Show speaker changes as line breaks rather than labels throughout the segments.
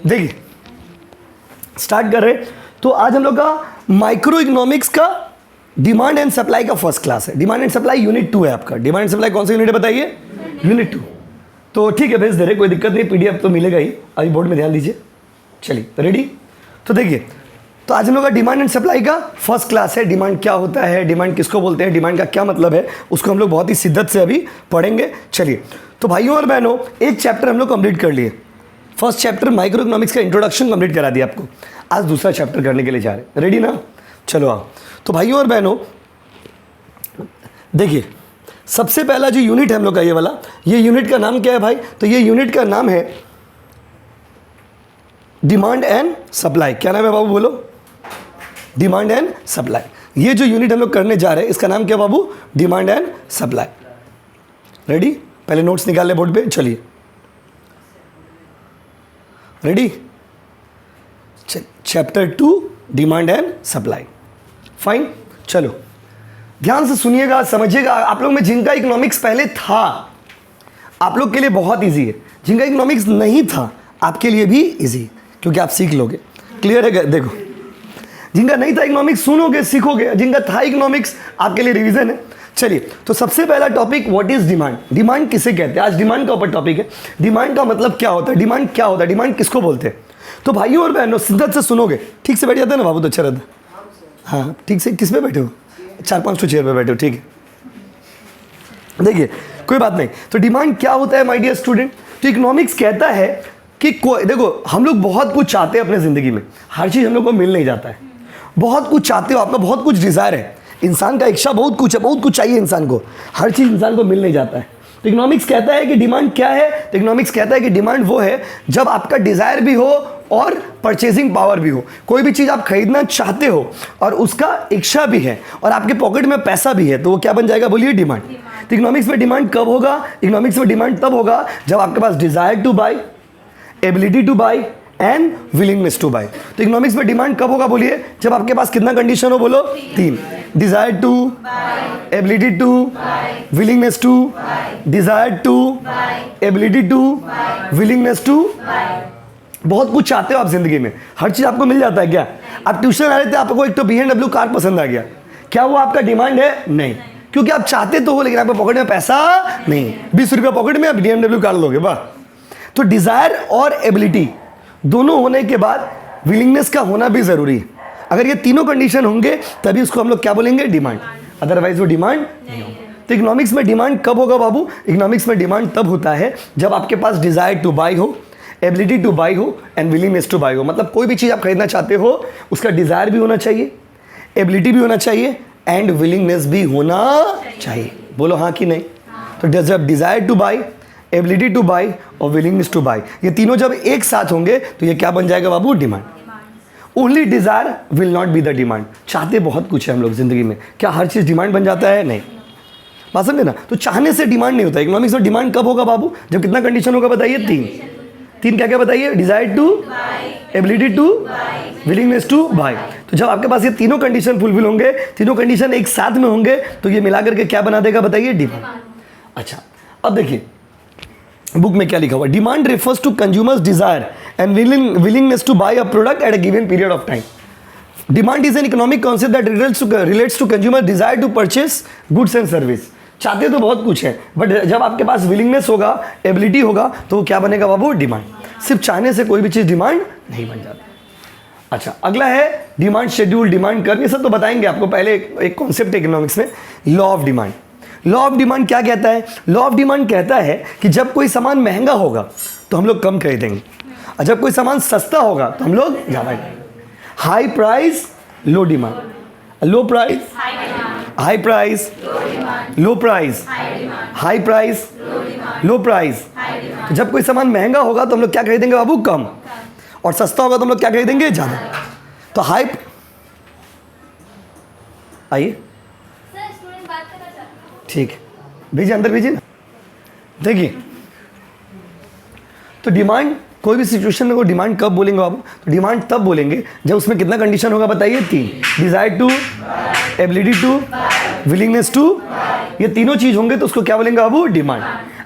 देखिए स्टार्ट कर रहे। तो आज हम लोग का माइक्रो इकोनॉमिक्स का डिमांड एंड सप्लाई का फर्स्ट क्लास है। डिमांड एंड सप्लाई यूनिट 2 है आपका। डिमांड एंड सप्लाई कौन सा यूनिट है बताइए? यूनिट 2। तो ठीक है, भेज दे रहे, कोई दिक्कत नहीं, पीडीएफ तो मिलेगा ही। अभी बोर्ड में ध्यान दीजिए। चलिए रेडी। तो देखिए, तो आज हम लोग का डिमांड एंड सप्लाई का फर्स्ट क्लास है। डिमांड क्या होता है, डिमांड किसको बोलते हैं, डिमांड का क्या मतलब है, उसको हम लोग बहुत ही शिद्दत से अभी पढ़ेंगे। चलिए, तो भाइयों और बहनों, एक चैप्टर हम लोग कंप्लीट कर लिए। फर्स्ट चैप्टर माइक्रो इकोनॉमिक्स का इंट्रोडक्शन कंप्लीट करा दिया आपको। आज दूसरा चैप्टर करने के लिए जा रहे हैं। रेडी ना? चलो आओ। तो भाइयों और बहनों देखिए, सबसे पहला जो यूनिट है हम लोग का ये वाला, ये यूनिट का नाम क्या है भाई? तो ये यूनिट का नाम है डिमांड एंड सप्लाई। क्या नाम है बाबू, बोलो? Demand and supply. ये जो यूनिट हम लोग करने जा रहे हैं इसका नाम क्या बाबू? Demand and supply. रेडी? पहले नोट्स निकाल ले बोर्ड पे। चलिए ready. Chapter 2 demand and supply. Fine. चलो ध्यान से सुनिएगा, समझिएगा। आप लोग में जिनका इकोनॉमिक्स पहले था आप लोग के लिए बहुत इजी है, जिनका इकोनॉमिक्स नहीं था आपके लिए भी इजी है, क्योंकि आप सीख लोगे। क्लियर है? देखो, जिनका नहीं था इकोनॉमिक्स सुनोगे सीखोगे, जिनका था इकोनॉमिक्स आपके लिए रिवीजन है। चलिए, तो सबसे पहला topic, what is demand. Demand किसे कहते हैं? आज डिमांड का ऊपर टॉपिक है। डिमांड का मतलब क्या होता है, डिमांड क्या होता है, डिमांड किसको बोलते हैं। तो भाइयों और बहनों शिद्दत से सुनोगे। ठीक से बैठ जाते हैं ना बाबू, तो अच्छा रहता। हाँ ठीक से। किस पे बैठे हो? 4-5 तो चेयर पे बैठे हो, ठीक है। देखिए कोई बात नहीं। तो डिमांड क्या होता है माय डियर स्टूडेंट? तो इकोनॉमिक्स कहता है कि देखो, हम लोग बहुत कुछ चाहते हैं अपने ज़िंदगी में, हर चीज़ हम लोग को मिल नहीं जाता है। बहुत कुछ चाहते हो, आपका बहुत कुछ डिज़ायर है, इंसान का इच्छा बहुत कुछ है, बहुत कुछ चाहिए इंसान को, हर चीज़ इंसान को मिल नहीं जाता है। तो इकोनॉमिक्स कहता है कि डिमांड क्या है? तो इकोनॉमिक्स कहता है कि डिमांड वो है जब आपका डिज़ायर भी हो और परचेजिंग पावर भी हो। कोई भी चीज़ आप खरीदना चाहते हो और उसका इच्छा भी है और आपके पॉकेट में पैसा भी है, तो वो क्या बन जाएगा बोलिए? डिमांड। तो इकोनॉमिक्स में डिमांड कब होगा? इकोनॉमिक्स में डिमांड तब होगा जब आपके पास desire to buy, ability to buy and willingness to buy. तो इकोनॉमिक्स में डिमांड कब होगा बोलिए? जब आपके पास कितना कंडीशन हो, बोलो? 3। Desire to, ability to, willingness to, desire to, ability to, willingness to. बहुत कुछ चाहते हो आप जिंदगी में, हर चीज़ आपको मिल जाता है क्या? आप ट्यूशन आ रहे थे, आपको एक तो BMW कार पसंद आ गया, क्या वो आपका डिमांड है? नहीं, क्योंकि आप चाहते तो हो लेकिन आपके पॉकेट में पैसा नहीं। 20 रुपया पॉकेट में आप BMW कार लोगे, वाह। तो डिज़ायर और एबिलिटी दोनों होने के बाद विलिंगनेस का होना भी ज़रूरी है। अगर ये तीनों कंडीशन होंगे तभी उसको हम लोग क्या बोलेंगे? डिमांड। अदरवाइज वो डिमांड नहीं होगा। तो इकोनॉमिक्स में डिमांड कब होगा बाबू? इकोनॉमिक्स में डिमांड तब होता है जब आपके पास डिज़ायर टू बाई हो, एबिलिटी टू बाई हो एंड विलिंगनेस टू बाई हो। मतलब कोई भी चीज़ आप खरीदना चाहते हो उसका डिज़ायर भी होना चाहिए, एबिलिटी भी होना चाहिए एंड विलिंगनेस भी होना चाहिए। बोलो हाँ कि नहीं? तो जब desire to buy, ability to by और विलिंगनेस टू बाई, ये तीनों जब एक साथ होंगे तो ये क्या बन जाएगा बाबू? Demand. Only desire will not be the demand. चाहते बहुत कुछ है हम लोग ज़िंदगी में, क्या हर चीज़ डिमांड बन जाता है? नहीं। बात समझे ना? तो चाहने से डिमांड नहीं होता। इकोनॉमिक्स में डिमांड कब होगा बाबू? जब कितना कंडीशन होगा बताइए? 3 क्या क्या बताइए? Desire to, ability to, willingness to buy. तो जब आपके पास ये तीनों कंडीशन फुलफिल होंगे, तीनों कंडीशन एक साथ में होंगे, तो ये मिला करके क्या बना देगा बताइए? डिमांड। अच्छा, अब देखिए बुक में क्या लिखा हुआ? Demand refers to consumers desire and willingness to buy a product at a given period of time. Demand is an economic concept that relates to consumer desire to purchase goods and service. चाहते तो बहुत कुछ है, but जब आपके पास willingness होगा, ability होगा, तो वो क्या बनेगा बाबू? डिमांड। सिर्फ चाहने से कोई भी चीज़ डिमांड नहीं बन जाती। अच्छा, अगला है डिमांड शेड्यूल, डिमांड कर्व। ये सब तो बताएंगे आपको। पहले एक कॉन्सेप्ट है इकोनॉमिक्स में, law of demand. Law of demand क्या कहता है? लॉ ऑफ डिमांड कहता है कि जब कोई सामान महंगा होगा तो हम लोग कम खरीदेंगे, और जब कोई सामान सस्ता होगा तो हम लोग ज़्यादा खरीदेंगे। High price low demand, low price high price, low price high price, low price. तो जब कोई सामान महंगा होगा तो हम लोग क्या खरीदेंगे बाबू? कम। और सस्ता होगा तो हम लोग क्या खरीदेंगे? ज़्यादा। तो हाई, आइए ठीक है, भेजिए अंदर भेजिए ना। देखिए, तो डिमांड कोई भी सिचुएशन में को डिमांड कब बोलेंगे बाबू? तो डिमांड तब बोलेंगे जब उसमें कितना कंडीशन होगा बताइए? 3। Desire to, ability to, willingness to, ये तीनों चीज़ होंगे तो उसको क्या बोलेंगे बाबू? डिमांड।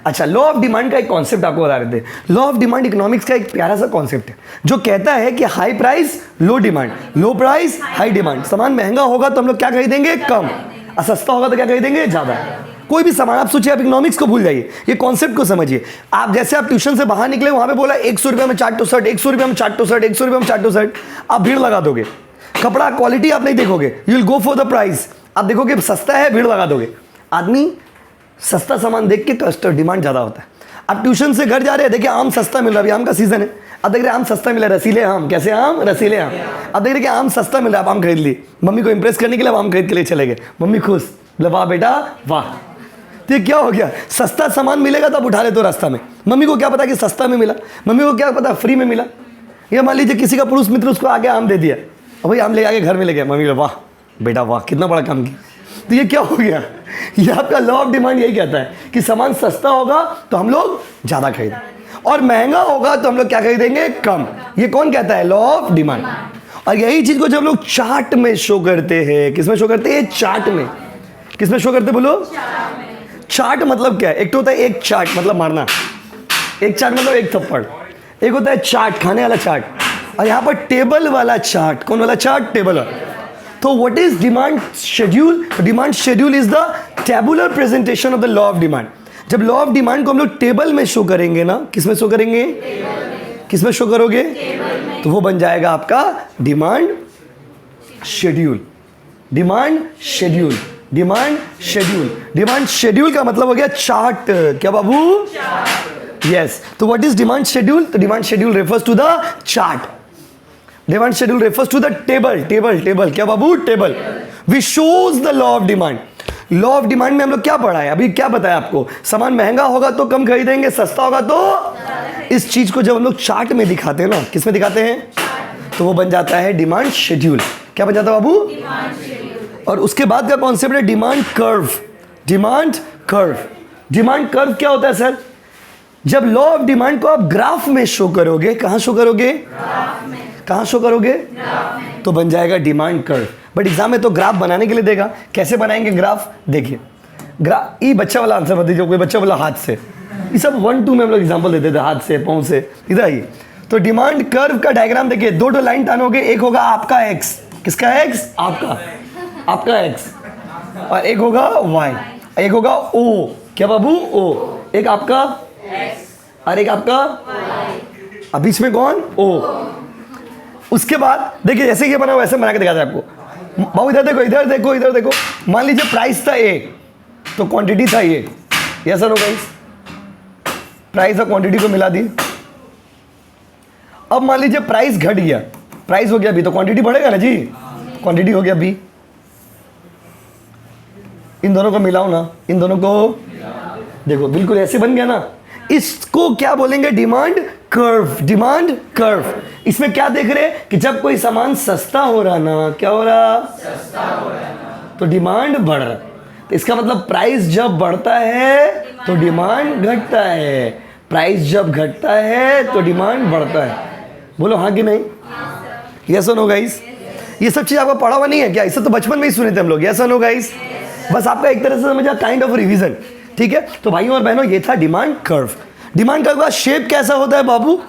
अच्छा, लॉ ऑफ डिमांड का एक कॉन्सेप्ट आपको बता रहे थे। लॉ ऑफ डिमांड इकोनॉमिक्स का एक प्यारा सा कॉन्सेप्ट है जो कहता है कि high price low demand, low price high demand. सामान महंगा होगा तो हम लोग क्या खरीदेंगे, कम, और सस्ता होगा तो क्या खरीदेंगे, ज़्यादा। कोई भी सामान आप सोचिए, आप इकोनॉमिक्स को भूल जाइए, ये कॉन्सेप्ट को समझिए। आप जैसे आप ट्यूशन से बाहर निकले, वहां पे बोला 100 रुपये में चार्ट टू शर्ट, 100 रुपये में चार्ट टू शर्ट, 100 रुपये में चार्ट टू शर्ट, आप भीड़ लगा दोगे। कपड़ा क्वालिटी आप नहीं देखोगे, you will go for the price. आप देखोगे सस्ता है, भीड़ लगा दोगे। आदमी सस्ता सामान देख के कस्टमर डिमांड ज़्यादा होता है। आप ट्यूशन से घर जा रहे हैं, देखिए आम सस्ता मिल रहा है, अभी आम का सीजन है, अब देख रहे आम सस्ता मिल रहा है, रसीले आम। कैसे आम, रसीले आम। अब देख रहे कि आम सस्ता मिल रहा है, आप आम खरीद लिए, मम्मी को इंप्रेस करने के लिए आम खरीद के लिए चले गए, मम्मी खुश, बोले वाह बेटा वाह। तो ये क्या हो गया, सस्ता सामान मिलेगा तो आप उठा लेते हो रास्ता में। मम्मी को क्या पता कि सस्ता में मिला, मम्मी को क्या पता फ्री में मिला। या मान लीजिए किसी का पुरुष मित्र उसको आगे आम दे दिया, और भाई आम ले आके घर में ले गया, मम्मी वाह बेटा वाह, कितना बड़ा काम किया। तो ये क्या हो गया, ये आपका लॉ ऑफ डिमांड यही कहता है कि सामान सस्ता होगा तो हम लोग ज़्यादा खरीदें, और महंगा होगा तो हम लोग क्या खरीदेंगे, कम। ये कौन कहता है, लॉ ऑफ डिमांड। और यही चीज़ को जब लोग चार्ट में शो करते हैं, किस में शो करते हैं, चार्ट में। किस में शो करते बोलो, चार्ट मतलब क्या है, एक तो होता है एक चार्ट मतलब मारना, एक चार्ट मतलब एक थप्पड़, एक होता है चार्ट खाने वाला चार्ट, और यहाँ पर टेबल वाला चार्ट। कौन वाला चार्ट, टेबल वाला। तो what is demand schedule, demand schedule is the tabular presentation of the law of demand. जब लॉ ऑफ डिमांड को हम लोग टेबल में शो करेंगे ना, किस में शो करेंगे, किस में शो करोगे, तो वो बन जाएगा आपका demand schedule. Demand schedule, demand schedule, demand schedule का मतलब हो गया चार्ट। क्या बाबू, यस। तो व्हाट इज डिमांड शेड्यूल, तो demand schedule refers to the chart, demand schedule refers to the table, table table, क्या बाबू, table which shows the law of demand. Law of demand में हम लोग क्या पढ़ा है, अभी क्या बताया आपको, सामान महंगा होगा तो कम खरीदेंगे, सस्ता होगा तो। इस चीज को जब हम लोग चार्ट में दिखाते हैं ना, किस में दिखाते हैं, तो वो बन जाता है डिमांड शेड्यूल। क्या बन जाता है बाबू, और उसके बाद का कॉन्सेप्ट है demand curve. Demand curve, demand curve क्या होता है सर, जब लॉ ऑफ डिमांड को आप ग्राफ में शो करोगे, कहां शो करोगे, कहां शो करोगे, तो बन जाएगा डिमांड कर्व। बट एग्जाम में तो ग्राफ बनाने के लिए देगा, कैसे बनाएंगे ग्राफ, देखिए ग्राफ, ये बच्चा वाला आंसर मत दीजिए, कोई बच्चा बोला हाथ से, ये सब 1 2 में हम लोग एग्जाम्पल देते थे, हाथ से, पाँव से, इधर आइए। तो डिमांड कर्व का डायग्राम देखिए, दो लाइन टानोगे, एक होगा आपका एक्स, किसका एक्स, आपका, आपका एक्स, और एक होगा वाई, एक होगा ओ, क्या बाबू, ओ, एक आपका और एक आपका, अब बीच में कौन, ओ। उसके बाद देखिए जैसे ये बना हुआ वैसे बना के दिखाता है आपको। बाबू इधर देखो, इधर देखो, इधर देखो। मान लीजिए प्राइस था ए, तो क्वांटिटी था ये, यस और नो गाइस, प्राइस और क्वांटिटी को मिला दी। अब मान लीजिए प्राइस घट गया, प्राइस हो गया बी, तो क्वांटिटी बढ़ेगा ना जी, क्वांटिटी हो गया बी। इन दोनों को मिलाओ ना, इन दोनों को देखो, बिल्कुल ऐसे बन गया ना। इसको क्या बोलेंगे, डिमांड कर्व, डिमांड कर्व। इसमें क्या देख रहे हैं कि जब कोई सामान सस्ता हो रहा ना, क्या हो रहा, सस्ता हो रहा ना, तो डिमांड बढ़ रहा। तो इसका मतलब प्राइस जब बढ़ता है तो डिमांड घटता है, प्राइस जब घटता है तो डिमांड बढ़ता है। बोलो हाँ कि नहीं, यस और नो गाइस। ये सब चीज आपको पढ़ा हुआ नहीं है क्या, इसे तो बचपन में ही सुने थे हम लोग, यस और नो गाइस। बस आपका एक तरह से समझा, काइंड ऑफ रिवीजन, ठीक है। तो भाइयों और बहनों, ये था डिमांड कर्व। डिमांड कर्व का शेप कैसा होता है बाबू,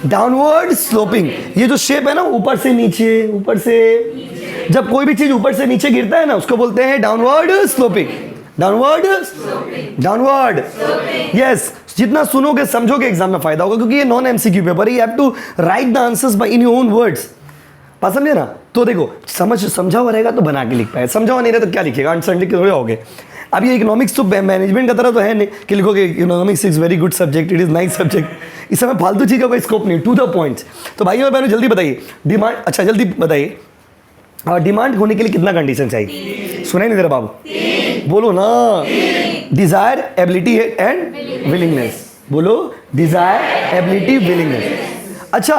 डाउनवर्ड स्लोपिंग। ये जो शेप है ना, ऊपर से नीचे, ऊपर से, जब कोई भी चीज ऊपर से नीचे गिरता है ना, उसको बोलते हैं downward sloping, downward, downward, yes. जितना सुनोगे समझोगे एग्जाम में फायदा होगा, क्योंकि ये नॉन एमसीक्यू पेपर है, you have to write the answers by in your own words. बात समझे ना। तो देखो समझा हुआ रहेगा तो बना के लिख पाए, समझा हुआ नहीं रहे तो क्या लिखेगा, आंसर लिख के थोड़े होगे। अब ये इकोनॉमिक्स तो मैनेजमेंट का तरह तो है नहीं कि लिखोगे economics is very good subject, it is nice subject. इस समय फालतू चीज़ का कोई स्कोप नहीं, टू द पॉइंट्स। तो भाइयों और बहनों जल्दी बताइए डिमांड, अच्छा जल्दी बताइए, और डिमांड होने के लिए कितना कंडीशन चाहिए, सुनाई नहीं दे रहा बाबू, बोलो ना, डिजायर, एबिलिटी एंड विलिंगनेस, बोलो डिजायर, एबिलिटी, विलिंगनेस। अच्छा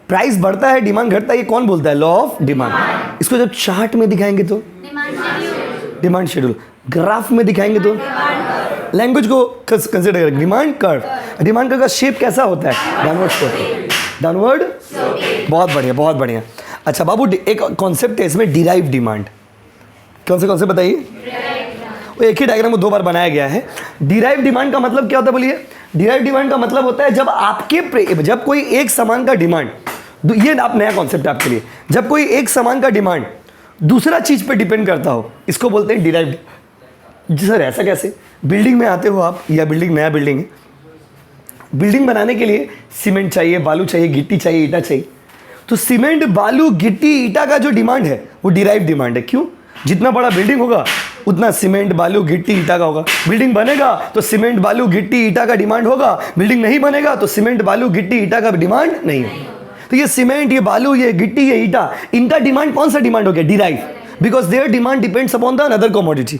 प्राइस बढ़ता है, डिमांड घटता है, ये कौन बोलता है, लॉ ऑफ डिमांड। इसको जब चार्ट में दिखाएंगे तो डिमांड शेड्यूल, ग्राफ में दिखाएंगे तो लैंग्वेज को कंसिडर करें, डिमांड कर्व। डिमांड कर्व का शेप कैसा होता है, डाउनवर्ड स्लोप, डाउनवर्ड, बहुत बढ़िया, बहुत बढ़िया। अच्छा बाबू एक कॉन्सेप्ट है इसमें, डिराइव डिमांड। कौन से बताइए, वो एक ही डायग्राम को दो बार बनाया गया है। डिराइव डिमांड का मतलब क्या होता है बोलिए? डिराइव डिमांड का मतलब होता है जब कोई एक सामान का डिमांड, ये आप नया कॉन्सेप्ट है आपके लिए, जब कोई एक सामान का डिमांड दूसरा चीज पे डिपेंड करता हो, इसको बोलते हैं डिराइव। जी सर ऐसा कैसे? बिल्डिंग में आते हो आप, या बिल्डिंग नया बिल्डिंग है, बिल्डिंग बनाने के लिए सीमेंट चाहिए, बालू चाहिए, गिट्टी चाहिए, ईटा चाहिए। तो सीमेंट, बालू, गिट्टी, ईटा का जो डिमांड है वो डिराइव डिमांड है। क्यों? जितना बड़ा बिल्डिंग होगा उतना सीमेंट, बालू, गिट्टी, ईटा का होगा। बिल्डिंग बनेगा तो सीमेंट, बालू, गिट्टी, ईटा का डिमांड होगा। बिल्डिंग नहीं बनेगा तो सीमेंट, बालू, गिट्टी, ईटा का डिमांड नहीं होगा। तो ये सीमेंट, ये बालू, ये गिट्टी, ये ईटा, इनका डिमांड कौन सा डिमांड हो गया? Derive. Because their demand depends upon the another commodity.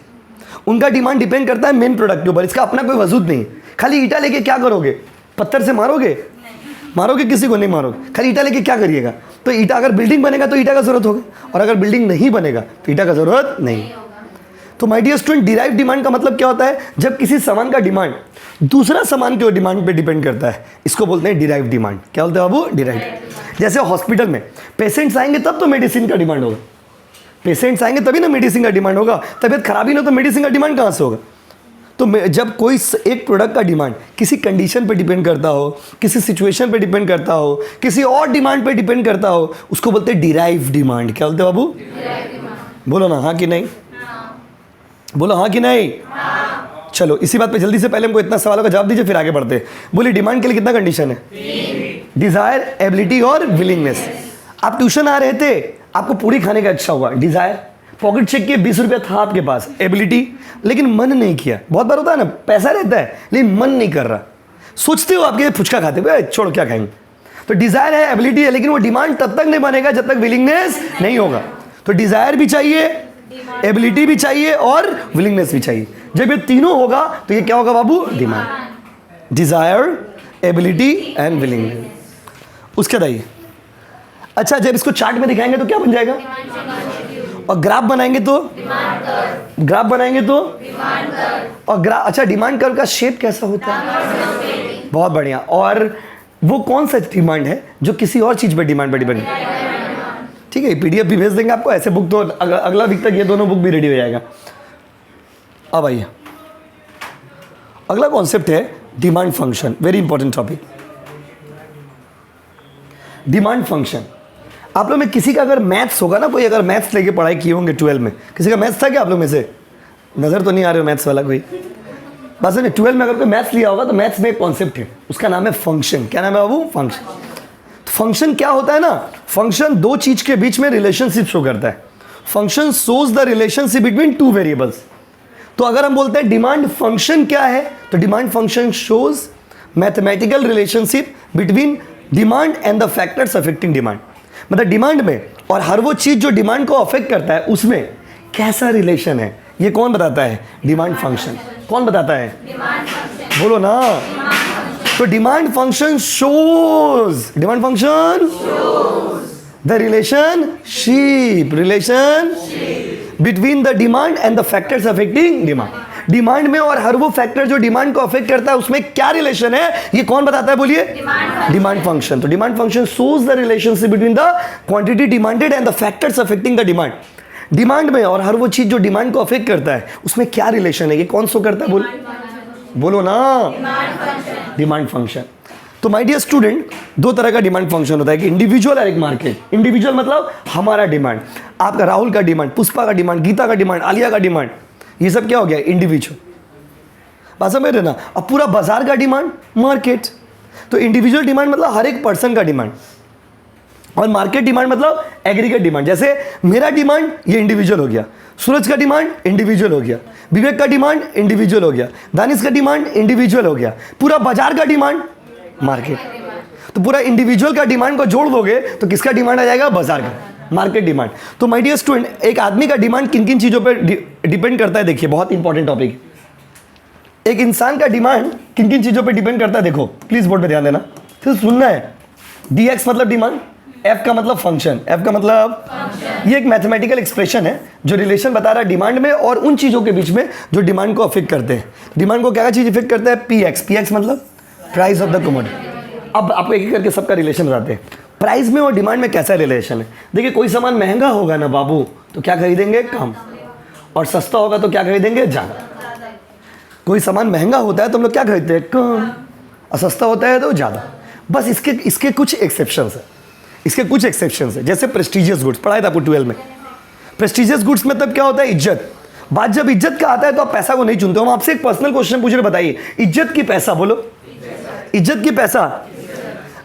उनका डिमांड डिपेंड करता है मेन प्रोडक्ट के ऊपर। इसका अपना कोई वजूद नहीं। खाली ईटा लेके क्या करोगे? पत्थर से मारोगे? मारोगे किसी को? नहीं मारोगे। खाली ईटा लेके क्या करिएगा? तो ईटा, अगर बिल्डिंग बनेगा तो ईटा का जरूरत होगा, और अगर बिल्डिंग नहीं बनेगा तो ईटा का जरूरत नहीं। तो my dear student, derive demand का मतलब क्या होता है? जब किसी सामान का डिमांड दूसरा सामान के डिमांड पे डिपेंड करता है, इसको बोलते हैं डिराइव डिमांड। क्या बोलते हैं बाबू? डिराइव। जैसे हॉस्पिटल में पेशेंट्स आएंगे तब तो मेडिसिन का डिमांड होगा। पेशेंट्स आएंगे तभी ना मेडिसिन का डिमांड होगा। तबीयत खराब ही ना तो मेडिसिन का डिमांड कहाँ से होगा? तो जब कोई एक प्रोडक्ट का डिमांड किसी कंडीशन पे डिपेंड करता हो, किसी सिचुएशन पे डिपेंड करता हो, किसी और डिमांड पे डिपेंड करता हो, उसको बोलते हैं डिराइव डिमांड। क्या बोलते हैं बाबू? बोलो ना हाँ कि नहीं? बोलो हाँ कि नहीं? चलो इसी बात पे जल्दी से पहले हमको इतना सवालों का जवाब दीजिए, फिर आगे बढ़ते हैं। बोलिए डिमांड के लिए कितना कंडीशन है? डिजायर, एबिलिटी और विलिंगनेस। आप ट्यूशन आ रहे थे, आपको पूरी खाने का अच्छा हुआ, डिजायर, पॉकेट चेक किए 20 रुपया था आपके पास, एबिलिटी, लेकिन मन नहीं किया। बहुत बार होता है ना, पैसा रहता है लेकिन मन नहीं कर रहा, सोचते हो आपके फुचका खाते हुए छोड़ो क्या खाएंगे। तो डिजायर है, एबिलिटी है, लेकिन वो डिमांड तब तक नहीं बनेगा जब तक विलिंगनेस नहीं होगा। तो डिजायर भी चाहिए, एबिलिटी भी चाहिए और विलिंगनेस भी चाहिए। जब ये तीनों होगा तो ये क्या होगा बाबू? Demand. Desire, ability and willingness. उसके बाद आइए, अच्छा जब इसको चार्ट में दिखाएंगे तो क्या बन जाएगा? और ग्राफ बनाएंगे तो? ग्राफ बनाएंगे तो? और ग्राफ, अच्छा डिमांड कर्व का शेप कैसा होता है? बहुत बढ़िया। और वो कौन सा डिमांड है जो किसी और चीज पे डिमांड पे डिपेंड? ठीक है, पीडीएफ भी भेज देंगे आपको। ऐसे बुक तो अगला वीक तक ये दोनों बुक भी रेडी हो जाएगा। अब आइए, अगला कॉन्सेप्ट है demand function. Very important topic, demand function. आप लोग में किसी का अगर मैथ्स होगा ना, कोई अगर मैथ्स लेके पढ़ाई किए होंगे 12 में, किसी का मैथ्स था क्या आप लोग में से? नजर तो नहीं आ रहे हो मैथ्स वाला कोई? बस 12 में अगर कोई मैथ्स लिया होगा तो मैथ्स में एक कॉन्सेप्ट है, उसका नाम है फंक्शन। क्या नाम है बाबू? फंक्शन। फंक्शन क्या होता है ना? फंक्शन दो चीज के बीच में रिलेशनशिप शो करता है। Function shows the relationship between two variables. तो अगर हम बोलते हैं डिमांड फंक्शन क्या है, तो demand function shows mathematical relationship between demand and the factors affecting demand. मतलब डिमांड में और हर वो चीज जो डिमांड को अफेक्ट करता है उसमें कैसा रिलेशन है, ये कौन बताता है? Demand function. कौन बताता है? बोलो ना। तो demand function shows, demand function the relationship between the demand and the factors affecting demand. Demand में और हर वो फैक्टर जो डिमांड को अफेक्ट करता है उसमें क्या रिलेशन है, ये कौन बताता है? बोलिए, डिमांड फंक्शन। तो demand function shows the relationship between the quantity demanded and the factors affecting the demand. Demand में और हर वो चीज जो डिमांड को अफेक्ट करता है उसमें क्या रिलेशन है, ये कौन शो करता है? बोलो ना, डिमांड फंक्शन। तो माय डियर स्टूडेंट, दो तरह का डिमांड फंक्शन होता है, कि इंडिविजुअल और एक मार्केट। इंडिविजुअल मतलब हमारा डिमांड, आपका राहुल का डिमांड, पुष्पा का डिमांड, गीता का डिमांड, आलिया का डिमांड, ये सब क्या हो गया? इंडिविजुअल। बात समझ रहे ना? अब पूरा बाजार का डिमांड मार्केट। तो इंडिविजुअल डिमांड मतलब हर एक पर्सन का डिमांड, और मार्केट डिमांड मतलब एग्रीगेट डिमांड। जैसे मेरा डिमांड ये इंडिविजुअल हो गया, सूरज का डिमांड इंडिविजुअल हो गया, विवेक का डिमांड इंडिविजुअल हो गया, दानिश का डिमांड इंडिविजुअल हो गया, पूरा बाजार का डिमांड मार्केट। तो पूरा इंडिविजुअल का डिमांड को जोड़ दोगे तो किसका डिमांड आ जाएगा? बाजार का, मार्केट डिमांड। तो माय डियर स्टूडेंट, एक आदमी का डिमांड किन किन चीजों पर डिपेंड करता है? देखिए, बहुत इंपॉर्टेंट टॉपिक। एक इंसान का डिमांड किन किन चीजों पर डिपेंड करता है? देखो प्लीज बोर्ड पे ध्यान देना, फिर सुनना है। DX मतलब डिमांड, F का मतलब फंक्शन, F का मतलब ये एक मैथमेटिकल एक्सप्रेशन है जो रिलेशन बता रहा है डिमांड में और उन चीजों के बीच में जो डिमांड को अफेक्ट करते हैं। डिमांड को क्या चीज इफेक्ट करता है? PX मतलब प्राइस ऑफ द कमोडिटी। अब आपको एक एक करके सबका रिलेशन बताते हैं। प्राइस में और डिमांड में कैसा रिलेशन है? देखिए, कोई सामान महंगा होगा ना बाबू तो क्या खरीदेंगे? कम, और सस्ता होगा तो क्या खरीदेंगे? ज़्यादा। कोई सामान महंगा होता है तो हम लोग क्या खरीदते हैं, कम, और सस्ता होता है तो ज़्यादा। बस इसके इसके कुछ एक्सेप्शंस है, इसके कुछ एक्सेप्शंस है। जैसे प्रेस्टिजियस गुड्स, पढ़ाया था आपको 12 में। प्रेस्टिजियस गुड्स मतलब क्या होता है, इज्जत। बात जब इज्जत का आता है तो आप पैसा को नहीं चुनते हो। हम आपसे एक पर्सनल क्वेश्चन पूछ रहे, बताइए इज्जत की पैसा, बोलो इज्जत की पैसा।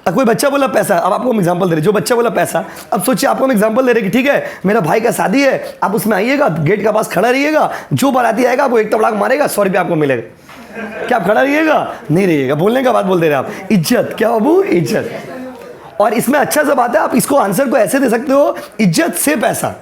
अब कोई बच्चा बोला पैसा, अब आपको हम एग्जांपल दे रहे, जो बच्चा बोला पैसा, अब सोचिए आपको हम एग्जांपल दे रहे कि ठीक है मेरा भाई का शादी है, आप उसमें आइएगा, गेट के पास खड़ा रहिएगा, जो बाराती आएगा वो एक तबड़ाक मारेगा, 100 रुपये आपको मिलेगा। क्या आप खड़ा रहिएगा, नहीं रहिएगा, बोलने का बात बोल दे रहे आप, इज्जत। क्या बाबू, इज्जत। और इसमें अच्छा सा बात है, आप इसको आंसर को ऐसे दे सकते हो, इज्जत से पैसा।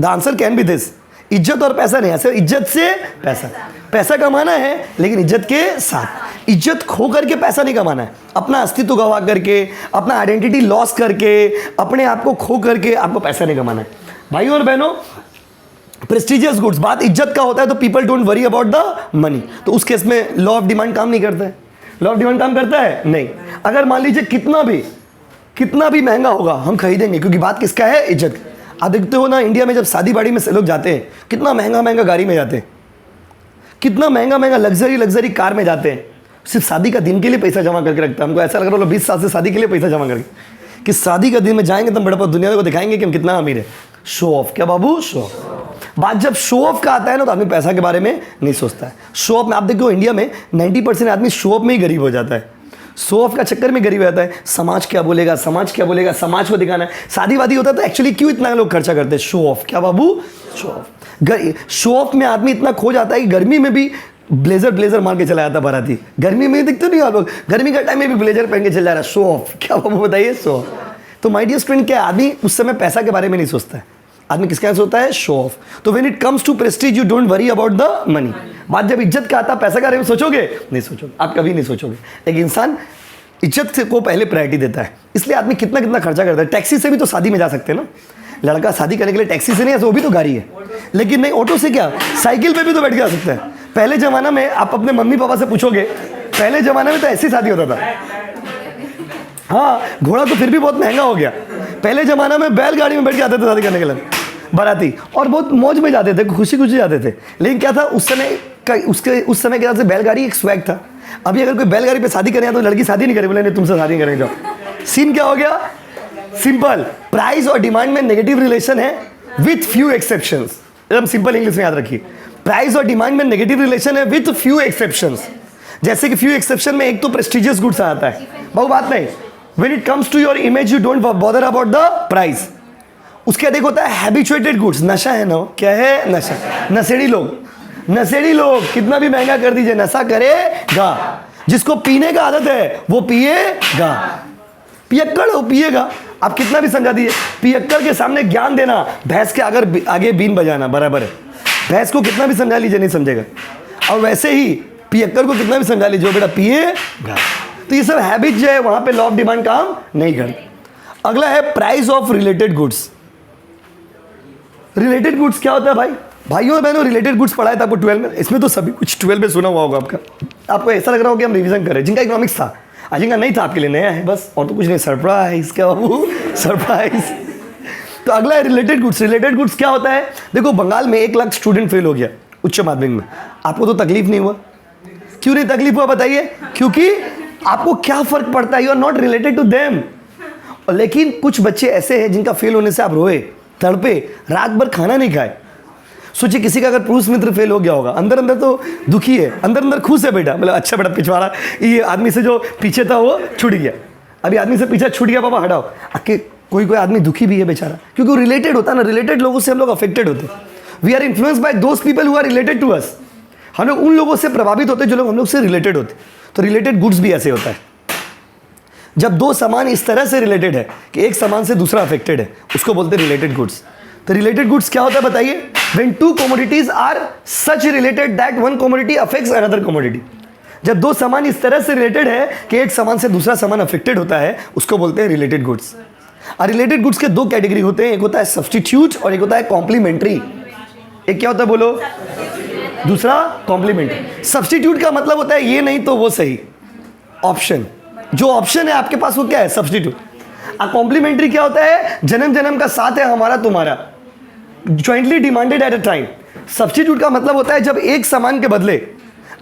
The answer can be this, इज्जत और पैसा नहीं, ऐसे इज्जत से पैसा। पैसा कमाना है लेकिन इज्जत के साथ। इज्जत खो करके पैसा नहीं कमाना है, अपना अस्तित्व गवा करके, अपना आइडेंटिटी लॉस करके, अपने आप को खो करके आपको पैसा नहीं कमाना है। भाइयों और बहनों, प्रेस्टिजियस गुड्स, बात इज्जत का होता है तो people don't worry about the money. तो उस केस में लॉ ऑफ डिमांड काम नहीं करता है। लॉ ऑफ डिमांड काम करता है नहीं। अगर मान लीजिए कितना भी महंगा होगा हम खरीदेंगे, क्योंकि बात किसका है, इज्जत। आप देखते हो ना इंडिया में जब शादी बाड़ी में लोग जाते हैं, कितना महंगा महंगा गाड़ी में जाते हैं, कितना महंगा महंगा लग्जरी कार में जाते हैं, सिर्फ शादी का दिन के लिए पैसा जमा करके रखता है। हमको ऐसा लग रहा है 20 साल से शादी के लिए पैसा जमा करके, कि शादी का दिन में जाएंगे तो बड़ा दुनिया को दिखाएंगे कि हम कितना अमीर है। Show of. क्या बाबू, शो ऑफ। बात जब शो ऑफ का आता है ना तो आदमी पैसा के बारे में नहीं सोचता है। शो ऑफ में आप देखो इंडिया में 90% आदमी शो ऑफ में ही गरीब हो जाता है, शो ऑफ का चक्कर में गरीब रहता है। समाज क्या बोलेगा, समाज क्या बोलेगा, समाज को दिखाना है। शादी वादी होता है तो एक्चुअली क्यों इतना लोग खर्चा करते हैं, शो ऑफ। क्या बाबू, शो ऑफ। शो ऑफ में आदमी इतना खो जाता है कि गर्मी में भी ब्लेजर मार के चला जाता बाराती। गर्मी में दिखते नहीं आप लोग, गर्मी का टाइम में भी ब्लेजर पहन के चल जा रहा है, शो ऑफ। क्या बाबू बताइए, शो ऑफ। तो माय डियर स्टूडेंट, क्या आदमी उस समय पैसा के बारे में नहीं सोचता है, आदमी किसका सोचता है, शो ऑफ। तो when it comes to prestige you don't worry about the money. बात जब इज्जत का आता, पैसा के बारे में सोचोगे, नहीं सोचोगे, आप कभी नहीं सोचोगे। एक इंसान इज्जत को पहले प्रायोरिटी देता है, इसलिए आदमी कितना कितना खर्चा करता है। टैक्सी से भी तो शादी में जा सकते हैं ना, लड़का शादी करने के लिए टैक्सी से नहीं, वो भी तो गाड़ी है, लेकिन नहीं ऑटो से, क्या साइकिल पे भी तो बैठ के आ सकते हैं। पहले जमाना में आप अपने मम्मी पापा से पूछोगे, पहले जमाने में तो ऐसी शादी होता था। हाँ, घोड़ा तो फिर भी बहुत महंगा हो गया। पहले जमाना में बैलगाड़ी में बैठ के आते थे शादी करने के लिए बाराती, और बहुत मौज में जाते थे, खुशी खुशी जाते थे। लेकिन क्या था उस समय उस समय के हिसाब से बैलगाड़ी एक स्वैग था। अभी अगर कोई बैलगाड़ी पे शादी करे तो लड़की शादी नहीं करे, बोले नहीं तुमसे शादी करेंगे। जाओ, सीन क्या हो गया, सिंपल। प्राइस और डिमांड में नेगेटिव रिलेशन है विथ फ्यू एक्सेप्शंस। एकदम सिंपल इंग्लिश में याद रखिए, प्राइस और डिमांड में नेगेटिव रिलेशन है विथ फ्यू एक्सेप्शंस। जैसे कि फ्यू एक्सेप्शन में एक तो प्रेस्टिजियस गुड्स आता है, बहुत बात नहीं। When it comes to your image you don't bother about the price. उसके अधिक होता है हैबिचुएटेड गुड्स, नशा है ना, क्या है, नशा। नशेड़ी लोग कितना भी महंगा कर दीजिए नशा करेगा। जिसको पीने का आदत है वो पिएगा, पियक्कड़ वो पिएगा। आप कितना भी समझा दीजिए, पियक्कड़ के सामने ज्ञान देना भैंस के आगे बीन बजाना बराबर है। भैंस को कितना भी समझा लीजिए नहीं समझेगा, और वैसे ही पियक्कड़ को कितना भी समझा लीजिए बेटा पिएगा। तो ये सब हैबिट जो है वहां पे लॉ ऑफ डिमांड काम नहीं करता। अगला है price of related goods. Related goods क्या होता है भाई, भाइयों और बहनों, रिलेटेड गुड्स पढ़ाया था आपको 12 में। इसमें तो सभी कुछ 12 में सुना हुआ होगा आपका। आपको ऐसा लग रहा होगा कि हम रिवीजन कर रहे हैं। जिनका इकोनॉमिक्स था, जिनका नहीं था आपके लिए नया है बस, और तो कुछ नहीं। सरप्राइज। क्या बाबू, सरप्राइज। तो अगला है रिलेटेड गुड्स। रिलेटेड गुड्स क्या होता है, देखो बंगाल में 1 लाख स्टूडेंट फेल हो गया उच्च माध्यमिक में, आपको तो तकलीफ नहीं हुआ। क्यों नहीं तकलीफ हुआ बताइए, क्योंकि आपको क्या फर्क पड़ता है, you are not related to them. लेकिन कुछ बच्चे ऐसे हैं जिनका फेल होने से आप रोए, तड़पे, रात भर खाना नहीं खाए। सोचिए किसी का अगर पुरुष मित्र फेल हो गया होगा, अंदर अंदर तो दुखी है, अंदर अंदर खुश है बेटा, मतलब अच्छा बेटा पिछवाड़ा ये आदमी से जो पीछे था वो छूट गया, अभी आदमी से पीछे छूट गया पापा हटाओ। आके कोई आदमी दुखी भी है बेचारा, क्योंकि वो रिलेटेड होता है ना, रिलेटेड लोगों से हम लोग अफेक्टेड होते हैं। We are influenced by those people who are related to us. हम लोग उन लोगों से प्रभावित होते हैं जो लोग हम लोग से रिलेटेड होते। तो रिलेटेड गुड्स भी ऐसे होता है, जब दो सामान इस तरह से रिलेटेड है कि एक सामान से दूसरा अफेक्टेड है, उसको बोलते हैं रिलेटेड गुड्स। तो रिलेटेड गुड्स क्या होता है बताइए, when two commodities are such related that one commodity affects another commodity. जब दो सामान इस तरह से रिलेटेड है कि एक सामान से दूसरा सामान अफेक्टेड होता है, उसको बोलते हैं रिलेटेड गुड्स। और रिलेटेड गुड्स के 2 कैटेगरी होते हैं, एक होता है सब्स्टिट्यूट और एक होता है कॉम्प्लीमेंट्री। एक क्या होता है बोलो, दूसरा कॉम्प्लीमेंट्री। सब्स्टिट्यूट का मतलब होता है ये नहीं तो वो सही, ऑप्शन, जो ऑप्शन है आपके पास वो क्या है, सब्स्टिट्यूट। और कॉम्प्लीमेंट्री क्या होता है, जन्म जन्म का साथ है हमारा तुम्हारा, jointly demanded at a time. Substitute का मतलब होता है जब एक सामान के बदले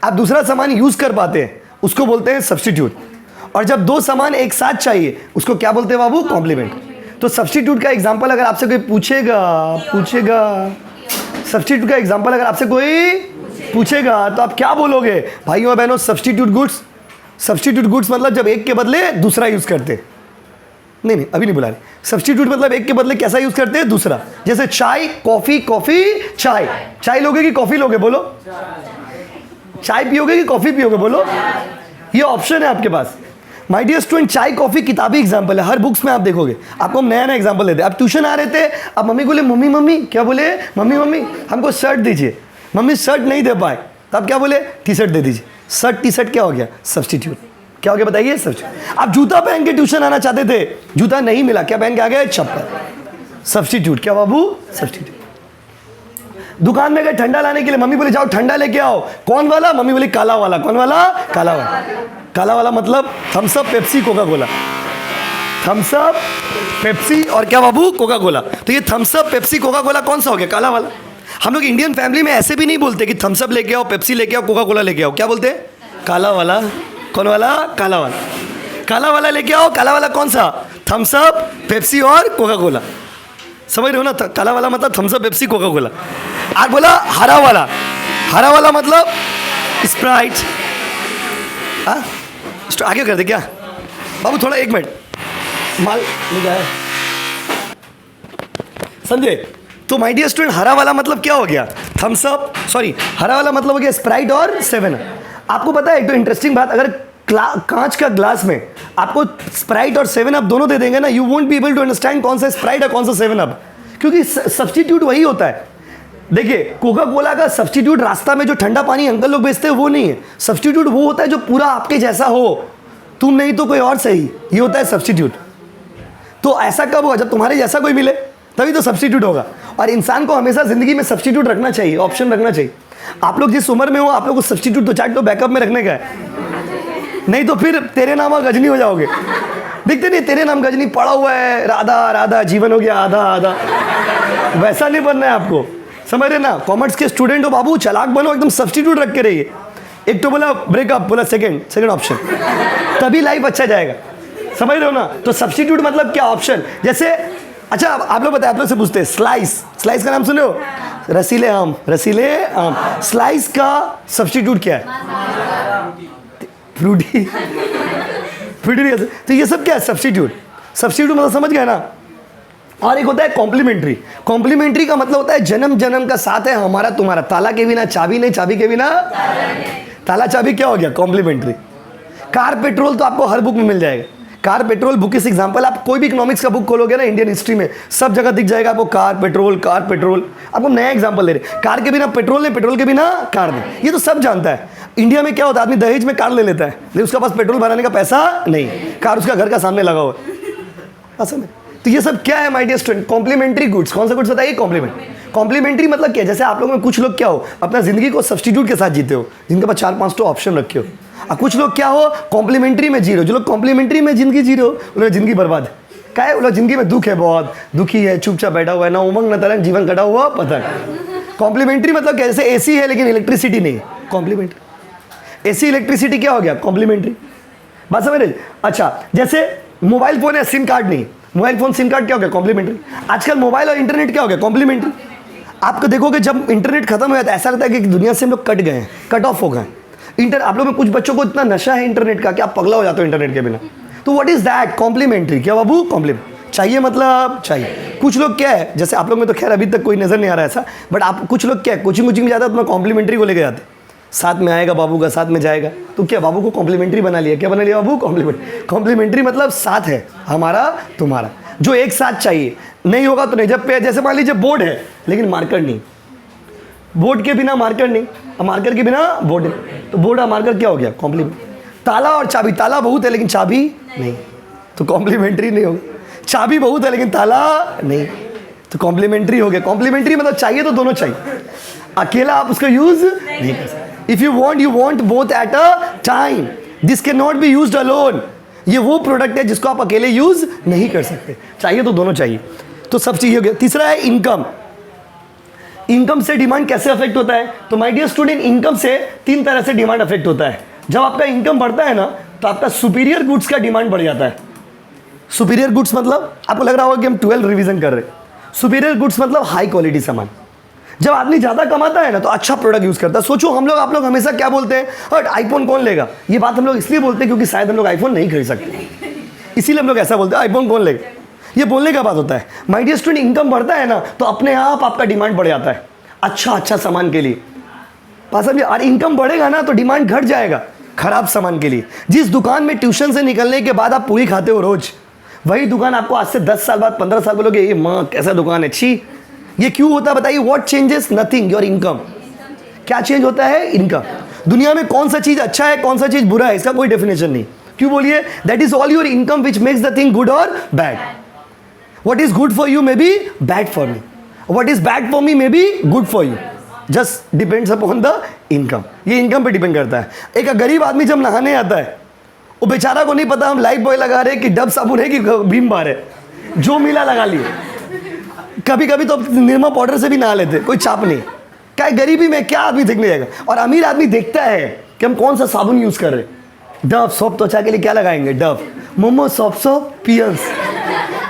आप दूसरा सामान यूज कर पाते हैं उसको बोलते हैं सब्स्टिट्यूट। और जब दो सामान एक साथ चाहिए उसको क्या बोलते हैं बाबू? कॉम्प्लीमेंट। तो सब्स्टिट्यूट का एग्जांपल अगर आपसे कोई पूछेगा सब्स्टिट्यूट का एग्जांपल अगर आपसे कोई पूछेगा तो आप क्या बोलोगे? भाइयों और बहनों, सब्स्टिट्यूट गुड्स मतलब जब एक के बदले दूसरा यूज करते। नहीं अभी नहीं बुला रहे। सब्स्टिट्यूट मतलब एक के बदले कैसा यूज करते हैं? दूसरा। जैसे चाय, कॉफी, चाय लोगे कि कॉफी लोगे? बोलो। चाय पियोगे कि कॉफी पियोगे? बोलो। ये ऑप्शन है आपके पास। माय डियर स्टूडेंट, चाय कॉफी किताबी एग्जाम्पल है, हर बुक्स में आप देखोगे। आपको हम नया एग्जाम्पल देते हैं। आप ट्यूशन आ रहे थे, आप मम्मी बोले मम्मी क्या बोले? मम्मी हमको शर्ट दीजिए। मम्मी शर्ट नहीं दे पाए तो आप क्या बोले? टी शर्ट दे दीजिए। शर्ट टी शर्ट क्या हो गया? सब्स्टिट्यूट। क्या हो गया बताइए? सब्स्टिट्यूट। आप जूता पहन के ट्यूशन आना चाहते थे, जूता नहीं मिला, क्या पहन के आ गए? चप्पल। सब्स्टिट्यूट। क्या बाबू? सब्स्टिट्यूट। दुकान में गए ठंडा लाने के लिए, मम्मी बोले जाओ ठंडा लेके आओ। कौन वाला? मम्मी बोली काला वाला। कौन वाला? काला वाला। काला वाला मतलब Thums Up, Pepsi, Coca Cola. Thums Up, Pepsi और क्या बाबू? Coca Cola. तो ये Thums Up, Pepsi, Coca Cola कौन सा हो गया? काला वाला। हम लोग इंडियन फैमिली में ऐसे भी नहीं बोलते कि थम्स अप लेके आओ, पेप्सी लेके आओ, कोका कोला लेके आओ। क्या बोलते हैं? काला वाला। कौन वाला? काला वाला। काला वाला लेके आओ। काला वाला कौन सा? थम्स अप, पेप्सी और कोका कोला। समझ रहे हो ना? काला वाला मतलब Thums Up, Pepsi, Coca Cola. आज बोला हरा वाला मतलब स्प्राइट। आगे कर दे क्या बाबू? थोड़ा 1 मिनट माल ले जाए, समझे? तो माय डियर स्टूडेंट, हरा वाला मतलब क्या हो गया? थम्स अप, हरा वाला मतलब हो गया स्प्राइट और 7 अप। आपको पता है एक तो इंटरेस्टिंग बात, अगर कांच का ग्लास में आपको स्प्राइट और 7 अप दोनों दे देंगे ना, you won't be able to understand कौन सा स्प्राइट और कौन सा 7 अप, क्योंकि सब्स्टिट्यूट वही होता है। देखिए, कोका कोला का सब्स्टिट्यूट रास्ता में जो ठंडा पानी अंकल लोग बेचते हैं वो नहीं है। सब्स्टिट्यूट वो होता है जो पूरा आपके जैसा हो, तुम नहीं तो कोई और सही, ये होता है सब्स्टिट्यूट। तो ऐसा कब होगा? जब तुम्हारे जैसा कोई मिले तभी तो सब्स्टिट्यूट होगा। और इंसान को हमेशा जिंदगी में सब्स्टिट्यूट रखना चाहिए, ऑप्शन रखना चाहिए। आप लोग जिस उम्र में हो, आप लोग को सब्स्टिट्यूट तो चाट तो बैकअप में रखने का है, नहीं तो फिर तेरे नाम गजनी हो जाओगे। दिखते नहीं, तेरे नाम गजनी पड़ा हुआ है, राधा राधा जीवन हो गया आधा आधा, वैसा नहीं बनना है आपको, समझ रहे ना? कॉमर्स के स्टूडेंट हो बाबू, चालाक बनो, एकदम सब्स्टिट्यूट रख के रहिए। एक तो बोला ब्रेकअप, बोला सेकंड ऑप्शन, तभी लाइफ अच्छा जाएगा, समझ रहे हो ना? तो सब्स्टिट्यूट मतलब क्या? ऑप्शन। जैसे अच्छा, आप लोग बताए, आप लोग से पूछते हैं स्लाइस का नाम सुने हो? रसीले आम। स्लाइस का सब्स्टिट्यूट क्या है? फ्रूटी। तो ये सब क्या है? सब्स्टिट्यूट मतलब समझ गए ना? और एक होता है कॉम्प्लीमेंट्री का मतलब होता है जन्म जन्म का साथ है हमारा तुम्हारा, ताला के बिना चाबी नहीं, चाबी के बिना ताला। चाबी क्या हो गया? कॉम्प्लीमेंट्री। कार पेट्रोल तो आपको हर बुक में मिल जाएगा। कार पेट्रोल बुक इस एग्जांपल, आप कोई भी इकोनॉमिक्स का बुक खोलोगे ना इंडियन हिस्ट्री में, सब जगह दिख जाएगा आपको कार पेट्रोल। आपको नया एग्जांपल दे रहे, कार के बिना पेट्रोल नहीं, पेट्रोल के बिना कार नहीं, ये तो सब जानता है। इंडिया में क्या होता है, आदमी दहेज में कार ले लेता है लेकिन उसका पास पेट्रोल भराने का पैसा नहीं, कार उसका घर का सामने लगा हुआ है, असल में। तो ये सब क्या है my dear student? Complementary goods. कौन सा गुड्स बताइए? कॉम्प्लीमेंट्री मतलब क्या? जैसे आप लोगों में कुछ लोग क्या हो, अपना जिंदगी को सब्स्टिट्यूट के साथ जीते हो, जिनके पास 4-5 तो ऑप्शन रखे हो। और कुछ लोग क्या हो, कॉम्प्लीमेंट्री में जी रहे हो। जो लोग कॉम्प्लीमेंट्री में जिंदगी जी रहे हो, उन्हें जिंदगी बर्बाद क्या है? वो लोग जिंदगी में दुख है, बहुत दुखी है, चुपचाप बैठा हुआ है, ना उमंग ना तरंग, जीवन कटा हुआ पतंग। कॉम्प्लीमेंट्री मतलब क्या? जैसे एसी है लेकिन इलेक्ट्रिसिटी नहीं है, कॉम्प्लीमेंट्री। एसी इलेक्ट्रिसिटी क्या हो गया? कॉम्प्लीमेंट्री। बात समझ रहे? अच्छा, जैसे मोबाइल फोन है, सिम कार्ड नहीं, मोबाइल फोन सिम कार्ड क्या हो गया? कॉम्प्लीमेंट्री। आजकल मोबाइल और इंटरनेट क्या हो गया? कॉम्प्लीमेंट्री। आपको देखोगे जब इंटरनेट खत्म हो जाता है ऐसा लगता है कि दुनिया से हम लोग कट गए हैं, कट ऑफ हो गए। आप लोग में कुछ बच्चों को इतना नशा है इंटरनेट का कि आप पगला हो जाते हो इंटरनेट के बिना। तो व्हाट इज दैट? कॉम्प्लीमेंट्री। क्या बाबू? कॉम्प्लीमेंट चाहिए, मतलब चाहिए। कुछ लोग क्या है, जैसे आप लोग में तो खैर अभी तक कोई नजर नहीं आ रहा ऐसा, बट आप कुछ लोग क्या है, कोचिंग में जाता है तो मैं कॉम्प्लीमेंट्री को लेके जाते, साथ में आएगा बाबू का, साथ में जाएगा, तो क्या बाबू को कॉम्प्लीमेंट्री बना लिया? क्या बना लिया बाबू? कॉम्प्लीमेंट्री मतलब साथ है हमारा तुम्हारा, जो एक साथ चाहिए, नहीं होगा तो नहीं। जब पे जैसे मान लीजिए बोर्ड है लेकिन मार्कर नहीं, बोर्ड के बिना मार्कर नहीं, और मार्कर के बिना बोर्ड नहीं, तो बोर्ड और मार्कर क्या हो गया? कॉम्प्लीमेंट। ताला और चाबी, ताला बहुत है लेकिन चाबी नहीं, तो कॉम्प्लीमेंट्री नहीं होगा। चाबी बहुत है लेकिन ताला नहीं, तो कॉम्प्लीमेंट्री हो गया। कॉम्प्लीमेंट्री मतलब चाहिए तो दोनों चाहिए, अकेला आप उसका यूज नहीं कर सकते। If you want both at a time, this can not be used alone. ये वो प्रोडक्ट है जिसको आप अकेले यूज नहीं कर सकते, चाहिए तो दोनों चाहिए। तो सब चीज़ हो गया। तीसरा है इनकम। इनकम से डिमांड कैसे अफेक्ट होता है? तो माय डियर स्टूडेंट, इनकम से 3 तरह से डिमांड अफेक्ट होता है। जब आपका इनकम बढ़ता है ना, तो आपका सुपीरियर गुड्स का डिमांड बढ़ जाता है। सुपीरियर गुड्स मतलब आपको लग रहा होगा कि हम 12 रिवीजन कर रहे हैं। सुपीरियर गुड्स मतलब हाई क्वालिटी सामान। जब आदमी ज़्यादा कमाता है ना, तो अच्छा प्रोडक्ट यूज़ करता है। सोचो, आप लोग हमेशा क्या बोलते हैं, हट आईफोन कौन लेगा? ये बात हम लोग इसलिए बोलते हैं क्योंकि शायद हम लोग आईफोन नहीं खरीद सकते, इसीलिए हम लोग ऐसा बोलते हैं, आईफोन कौन लेगा। ये बोलने का बात होता है। माय डियर स्टूडेंट, इनकम बढ़ता है ना, तो अपने आप आपका डिमांड बढ़ जाता है अच्छा सामान के लिए। बात समझिए। और इनकम बढ़ेगा ना, तो डिमांड घट जाएगा खराब सामान के लिए। जिस दुकान में ट्यूशन से निकलने के बाद आप पूरी खाते हो रोज, वही दुकान आपको आज से 10 साल बाद 15 साल बोलोगे, ये माँ कैसा दुकान है, छी। ये क्यों होता है बताइए? What changes? Nothing, your income. क्या चेंज होता है? इनकम। दुनिया में कौन सा चीज अच्छा है, कौन सा चीज बुरा है, इसका कोई डेफिनेशन नहीं। क्यों बोलिए? That is all your income which makes the thing good और bad. What is good for you may be bad for me, what is bad for me may be good for you, just depends upon the income. ये income पे depend करता है। एक गरीब आदमी जब नहाने आता है, वो बेचारा को नहीं पता हम लाइफ बॉय लगा रहे हैं कि डब साबुन है कि भीम बार है, जो मिला लगा लिए। कभी कभी तो निरमा पाउडर से भी नहा लेते, कोई चाप नहीं। क्या गरीबी में क्या आदमी देखने जाएगा? और अमीर आदमी देखता है कि हम कौन सा साबुन यूज कर रहे हैं। डव सोप त्वचा के लिए क्या लगाएंगे? डव। मोमो सोप पियर्स।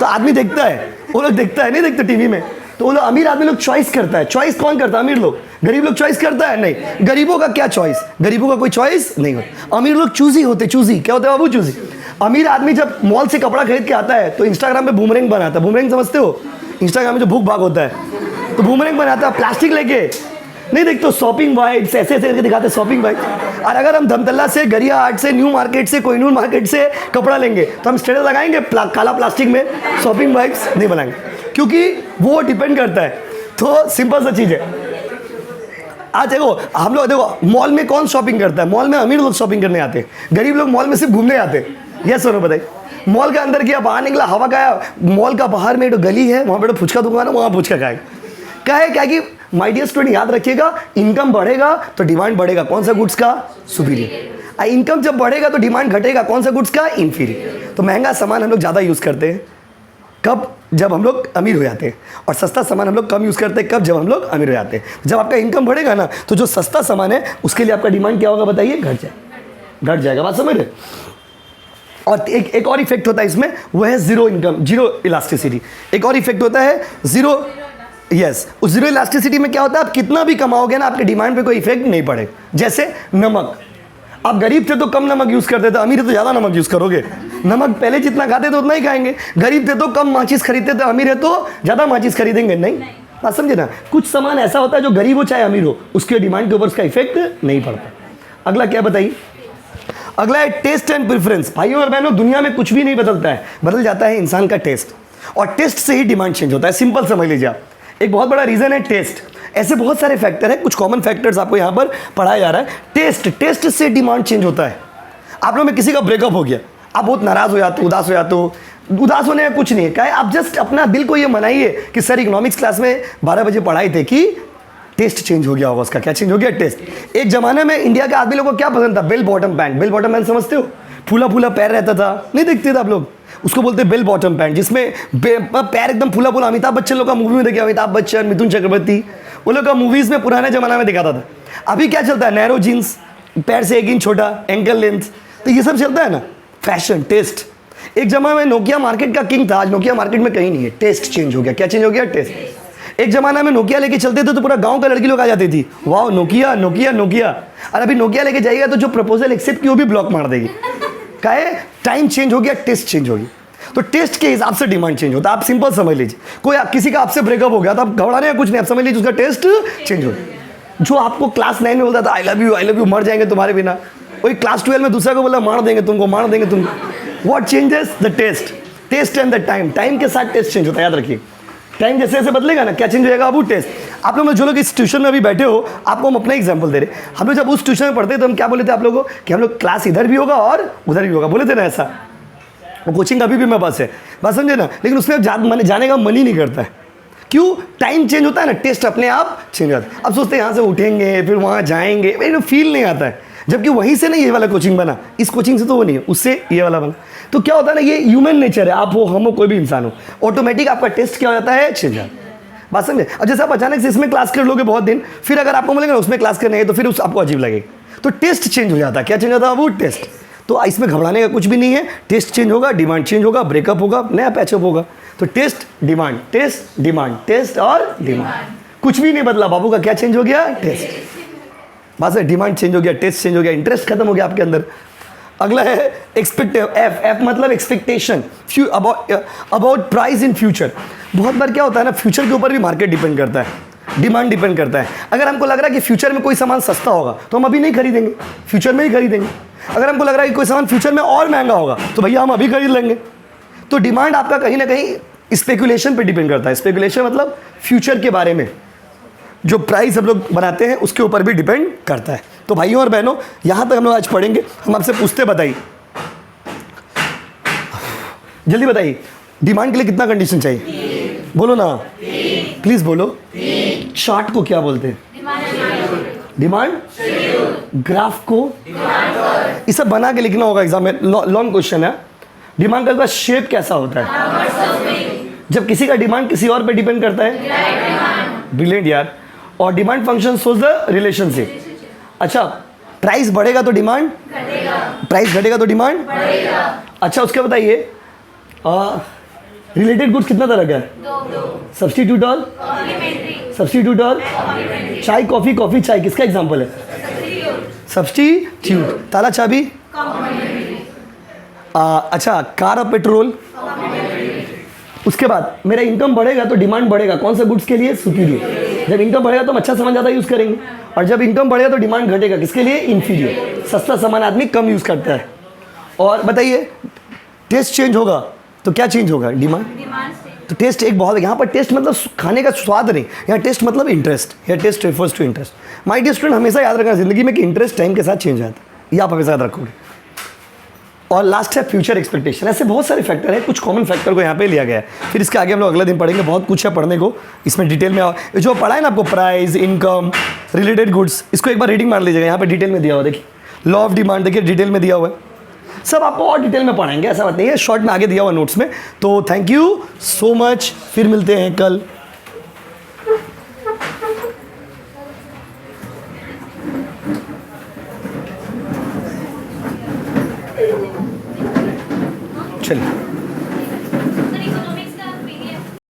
तो आदमी देखता है, वो लोग देखता है, नहीं देखते टीवी में। तो वो लोग, अमीर आदमी लोग चॉइस करता है। चॉइस कौन करता है? अमीर लोग। गरीब लोग चॉइस करता है? नहीं। गरीबों का क्या चॉइस? गरीबों का कोई चॉइस नहीं होता। अमीर लोग चूजी होते। चूजी क्या होता है बाबू? चूजी। अमीर आदमी जब मॉल से कपड़ा खरीद के आता है, तो इंस्टाग्राम पे बूमरैंग बनाता है। बूमरैंग समझते हो? इंस्टाग्राम में जो भूख भाग होता है, तो बूमरैंग बनाता है प्लास्टिक लेके। नहीं देखते? शॉपिंग वाइट्स ऐसे ऐसे करके दिखाते हैं, शॉपिंग वाइट्स। और अगर हम धमतल्ला से, गरिया हाट से, न्यू मार्केट से, कोहिनूर मार्केट से कपड़ा लेंगे, तो हम स्टेटस लगाएंगे काला प्लास्टिक में शॉपिंग वाइट्स नहीं बनाएंगे, क्योंकि वो डिपेंड करता है। तो सिंपल सा चीज़ है। आज देखो, हम लोग देखो, मॉल में कौन शॉपिंग करता है? मॉल में अमीर लोग शॉपिंग करने आते हैं, गरीब लोग मॉल में सिर्फ घूमने आते हैं। यस और नो बताइए? मॉल के अंदर किया, बाहर निकला, हवा खाया। मॉल का बाहर में एक गली है, वहाँ पे फुचका दुकान है, वहाँ फुचका खाएगा। क्या कि माय डियर स्टूडेंट, याद रखिएगा, इनकम बढ़ेगा तो डिमांड बढ़ेगा। कौन सा गुड्स का? सुपीरियर। इनकम जब बढ़ेगा तो डिमांड घटेगा। कौन सा गुड्स का? इंफीरियर। तो महंगा सामान हम लोग ज़्यादा यूज़ करते हैं कब? जब हम लोग अमीर हो जाते हैं। और सस्ता सामान हम लोग कम यूज़ करते हैं कब? जब हम लोग अमीर हो जाते हैं। जब आपका इनकम बढ़ेगा ना, तो जो सस्ता सामान है उसके लिए आपका डिमांड क्या होगा बताइए? घट जाएगा। बात समझ रहे? और एक और इफेक्ट होता है इसमें, वो है जीरो इनकम, जीरो इलास्टिसिटी। एक और इफेक्ट होता है जीरो, यस। उस जीरो इलास्टिसिटी में क्या होता है? आप कितना भी कमाओगे ना, आपके डिमांड पे कोई इफेक्ट नहीं पड़ेगा। जैसे नमक, आप गरीब थे तो कम नमक यूज़ करते थे, अमीर है तो ज़्यादा नमक यूज़ करोगे। नमक पहले जितना खाते थे उतना ही खाएंगे। गरीब थे तो कम माचिस खरीदते थे, अमीर है तो ज़्यादा माचिस खरीदेंगे। नहीं, बात समझे ना? कुछ सामान ऐसा होता है जो गरीब हो चाहे अमीर हो, उसके डिमांड के ऊपर उसका इफेक्ट नहीं पड़ता। अगला क्या बताइए? अगला है टेस्ट एंड प्रेफरेंस। भाइयों और बहनों, दुनिया में कुछ भी नहीं बदलता है, बदल जाता है इंसान का टेस्ट। और टेस्ट से ही डिमांड चेंज होता है। सिंपल समझ लीजिए आप। एक बहुत बड़ा रीज़न है टेस्ट। ऐसे बहुत सारे फैक्टर हैं, कुछ कॉमन फैक्टर्स आपको यहाँ पर पढ़ाया जा रहा है। टेस्ट से डिमांड चेंज होता है। आप लोग में किसी का ब्रेकअप हो गया, आप बहुत नाराज़ हो जाते हो, उदास हो जाते हो। उदास होने का कुछ नहीं है, क्या है? आप जस्ट अपना दिल को ये मनाइए कि सर इकोनॉमिक्स क्लास में 12 बजे पढ़ाई थे कि टेस्ट चेंज हो गया होगा। उसका क्या चेंज हो गया? टेस्ट। एक जमाने में इंडिया के आदमी लोगों को क्या पसंद था? Bell bottom pant. Bell bottom pant समझते हो? फूला फूला पैर रहता था, नहीं देखते थे आप लोग? उसको बोलते बेल बॉटम पैंट, जिसमें पैर एकदम फूला फूला। अमिताभ बच्चन लोग का मूवी में देखिए, अमिताभ बच्चन, मिथुन चक्रवर्ती, वो लोग का मूवीज़ में पुराने ज़माना में दिखाता था। अभी क्या चलता है? नैरो जीन्स, पैर से 1 इंच छोटा, एंकल लेंथ, तो ये सब चलता है ना। Fashion, taste. एक जमाने में नोकिया मार्केट का किंग था, आज नोकिया मार्केट में कहीं नहीं है। टेस्ट चेंज हो गया। क्या चेंज हो गया? टेस्ट। एक जमाना में नोकिया लेके चलते थे तो पूरा गांव का लड़की लोग आ जाती थी, वाह नोकिया नोकिया नोकिया। और अभी नोकिया लेके जाएगा तो जो प्रपोजल एक्सेप्ट की वो भी ब्लॉक मार देगी। क्या है? टाइम चेंज हो गया, टेस्ट चेंज हो गई। तो टेस्ट के हिसाब से डिमांड चेंज होता है। आप सिंपल समझ लीजिए, कोई किसी का आपसे ब्रेकअप हो गया तो आप घबराने का कुछ नहीं, आप समझ लीजिए उसका टेस्ट चेंज हो गया। जो आपको क्लास 9 में बोलता था आई लव यू, मर जाएंगे तुम्हारे बिना, वही क्लास 12 में दूसरा को बोला मार देंगे तुमको। What changes? The taste and the time. Time के साथ टेस्ट चेंज होता है, याद रखिए। टाइम जैसे जैसे बदलेगा ना, क्या चेंज होगा? अब वो टेस्ट। आप लोग जो लोग इस ट्यूशन में अभी बैठे हो, आपको हम अपना एग्जांपल दे रहे। हम लोग जब उस ट्यूशन में पढ़ते तो हम क्या बोले थे आप लोगों को कि हम लोग क्लास इधर भी होगा और उधर भी होगा, बोले थे ना ऐसा। वो कोचिंग अभी भी मेरे पास है, बात समझे ना। लेकिन उसमें जाने का मन ही नहीं करता है। क्यों? टाइम चेंज होता है ना, टेस्ट अपने आप चेंज होता है। अब सोचते हैं यहाँ से उठेंगे फिर वहाँ जाएंगे, फील नहीं आता है। जबकि वहीं से नहीं ये वाला कोचिंग बना, इस कोचिंग से तो वो नहीं है, उससे ये वाला बना। तो क्या होता है ना, ये ह्यूमन नेचर है। आप हो, हम हो, कोई भी इंसान हो, ऑटोमेटिक आपका टेस्ट क्या हो जाता है? चेंज आता है। बात समझे। और जैसे आप अचानक से इसमें क्लास कर लोगे बहुत दिन, फिर अगर आपको मिलेगा ना उसमें क्लास करने है, तो फिर उस आपको अजीब लगेगा। तो टेस्ट चेंज हो जाता है। क्या चेंज होता है? वो टेस्ट। तो इसमें घबराने का कुछ भी नहीं है। टेस्ट चेंज होगा, डिमांड चेंज होगा, ब्रेकअप होगा, नया पैचअप होगा। तो taste demand, taste demand, taste और डिमांड, कुछ भी नहीं बदला बाबू का। क्या चेंज हो गया? टेस्ट। बस डिमांड चेंज हो गया, टेस्ट चेंज हो गया, इंटरेस्ट खत्म हो गया आपके अंदर। अगला है एक्सपेक्ट, एफ मतलब expectation, about price in future. बहुत बार क्या होता है ना, फ्यूचर के ऊपर भी मार्केट डिपेंड करता है, डिमांड डिपेंड करता है। अगर हमको लग रहा है कि फ्यूचर में कोई सामान सस्ता होगा तो हम अभी नहीं खरीदेंगे, फ्यूचर में ही खरीदेंगे। अगर हमको लग रहा है कि कोई सामान फ्यूचर में और महंगा होगा तो भैया हम अभी खरीद लेंगे। तो डिमांड आपका कहीं ना कहीं स्पेकुलेशन पे डिपेंड करता है। स्पेकुलेशन मतलब फ्यूचर के बारे में जो प्राइस हम लोग बनाते हैं उसके ऊपर भी डिपेंड करता है। तो भाइयों और बहनों, यहाँ तक हम लोग आज पढ़ेंगे। हम आपसे पूछते, बताइए जल्दी बताइए, डिमांड के लिए कितना कंडीशन चाहिए? बोलो ना, प्लीज़ बोलो। चार्ट को क्या बोलते हैं? डिमांड। ग्राफ को, ये सब बना के लिखना होगा एग्जाम में, लॉन्ग क्वेश्चन है। डिमांड का शेप कैसा होता है? जब किसी का डिमांड किसी और पे डिपेंड करता है। ब्रिलियंट यार। और demand function shows the relationship. अच्छा, प्राइस बढ़ेगा तो डिमांड घटेगा, प्राइस घटेगा तो डिमांड बढ़ेगा। अच्छा, उसके बताइए रिलेटेड गुड्स कितना तरह का है? दो। सब्स्टिट्यूट और सब्स्टिट्यूट और चाय कॉफी, कॉफी चाय, किसका एग्जांपल है? सब्स्टिट्यूट। ताला चाबी। अच्छा, कार और पेट्रोल। उसके बाद मेरा इनकम बढ़ेगा तो डिमांड बढ़ेगा, कौन सा गुड्स के लिए? सुपीरियर। जब इनकम बढ़ेगा तो हम अच्छा सामान ज़्यादा यूज़ करेंगे, और जब इनकम बढ़ेगा तो डिमांड घटेगा, किसके लिए? इन्फीरियर। सस्ता सामान आदमी कम यूज़ करता है। और बताइए, टेस्ट चेंज होगा तो क्या चेंज होगा? डिमांड। तो टेस्ट एक बहुत, यहाँ पर टेस्ट मतलब खाने का स्वाद नहीं, यहाँ टेस्ट मतलब इंटरेस्ट, या taste refers to interest. My dear student, हमेशा याद रखना जिंदगी में कि इंटरेस्ट टाइम के साथ चेंज आता है, ये आप हमेशा याद रखोगे। और लास्ट है फ्यूचर एक्सपेक्टेशन। ऐसे बहुत सारे फैक्टर हैं, कुछ कॉमन फैक्टर को यहाँ पे लिया गया है। फिर इसके आगे हम लोग अगले दिन पढ़ेंगे, बहुत कुछ है पढ़ने को इसमें डिटेल में। जो पढ़ा है ना आपको, प्राइस, इनकम, रिलेटेड गुड्स, इसको एक बार रीडिंग मार लीजिएगा, यहाँ पे डिटेल में दिया हुआ देखिए। लॉ ऑफ डिमांड देखिए डिटेल में दिया हुआ है, सब आपको और डिटेल में पढ़ाएंगे, ऐसा बात नहीं है, शॉर्ट में आगे दिया हुआ नोट्स में। तो थैंक यू सो मच, फिर मिलते हैं कल। चलिए।